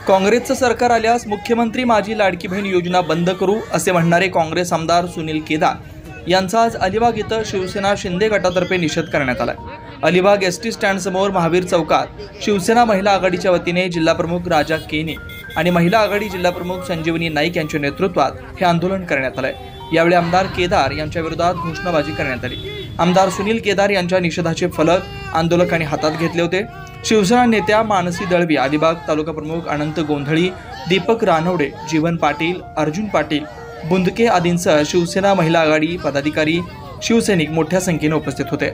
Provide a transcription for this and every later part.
काँग्रेसचं सरकार आल्यास मुख्यमंत्री माझी लाडकी बहीण योजना बंद करू असे म्हणणारे काँग्रेस आमदार सुनील केदार यांचा आज अलिबाग इथं शिवसेना शिंदे गटातर्फे निषेध करण्यात आला। अलिबाग एसटी स्टँड समोर महावीर चौकात शिवसेना महिला आघाडीच्या वतीने जिल्हाप्रमुख राजा केने आणि महिला आघाडी जिल्हाप्रमुख संजीवनी नाईक यांच्या नेतृत्वात हे आंदोलन करण्यात आले। यावेळी आमदार केदार यांच्या विरोधात घोषणाबाजी करण्यात आली। आमदार सुनील केदार यांच्या निषेधाचे फलक आंदोलकांनी हातात घेतले होते। शिवसेना नेत्या मानसी दळवी, अलिबाग तालुका प्रमुख अनंत गोंधळी, दीपक रानवडे, जीवन पाटील, अर्जुन पाटील, बुंदके आदींसह शिवसेना महिला आघाडी पदाधिकारी, शिवसैनिक मोठ्या संख्येने उपस्थित होते।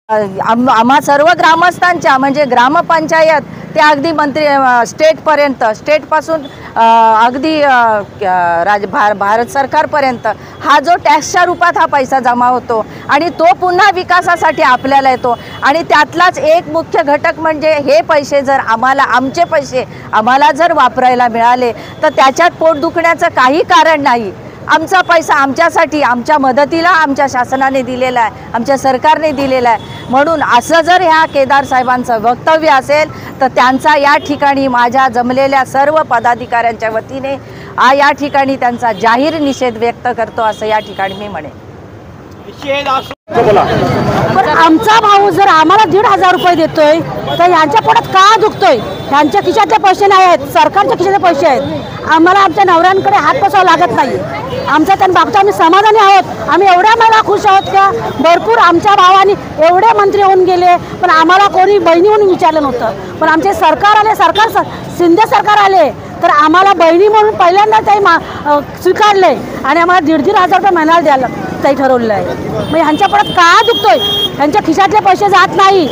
आम्हा सर्व ग्रामस्थांच्या म्हणजे ग्रामपंचायत ते अगदी मंत्री स्टेटपर्यंत, स्टेटपासून अगदी भारत सरकारपर्यंत हा जो टॅक्सच्या रूपात हा पैसा जमा होतो आणि तो पुन्हा विकासासाठी आपल्याला येतो। आणि त्यातलाच एक मुख्य घटक म्हणजे हे पैसे जर आम्हाला, आमचे पैसे आम्हाला जर वापरायला मिळाले तर त्याच्यात पोट दुखण्याचं काही कारण नाही। आमचा पैसा आमच्यासाठी, आमच्या मदतीला आमच्या शासनाने दिलेला आहे, आमच्या सरकारने दिलेला आहे। म्हणून असं जर ह्या केदार साहेबांचं वक्तव्य असेल तर त्यांचा या ठिकाणी माझ्या जमलेल्या सर्व पदाधिकाऱ्यांच्या वतीने या ठिकाणी त्यांचा जाहीर निषेध व्यक्त करतो असं या ठिकाणी मी म्हणेन। पण आमचा भाऊ जर आम्हाला 1,500 रुपये देतोय तर यांच्या पोटात का दुखतोय? यांच्या खिशातले पैसे नाही आहेत, सरकारच्या खिशातले पैसे आहेत। आम्हाला आमच्या नवऱ्यांकडे हात पसावा लागत नाही। आमचा त्यांना बघतो आम्ही समाधानी आहोत। आम्ही एवढ्या मला खुश आहोत का भरपूर आमच्या भावानी एवढे मंत्री होऊन गेले पण आम्हाला कोणी बहिणी म्हणून विचारलं नव्हतं। पण आमचे सरकार आले, शिंदे सरकार आले तर आम्हाला बहिणी म्हणून पहिल्यांदा ते स्वीकारले आणि आम्हाला 1,500 रुपये महिन्याला द्यायला ते ठरवलेलं आहे। मग ह्यांच्या पोटात का दुखतोय? ह्यांच्या खिशातले पैसे जात नाही।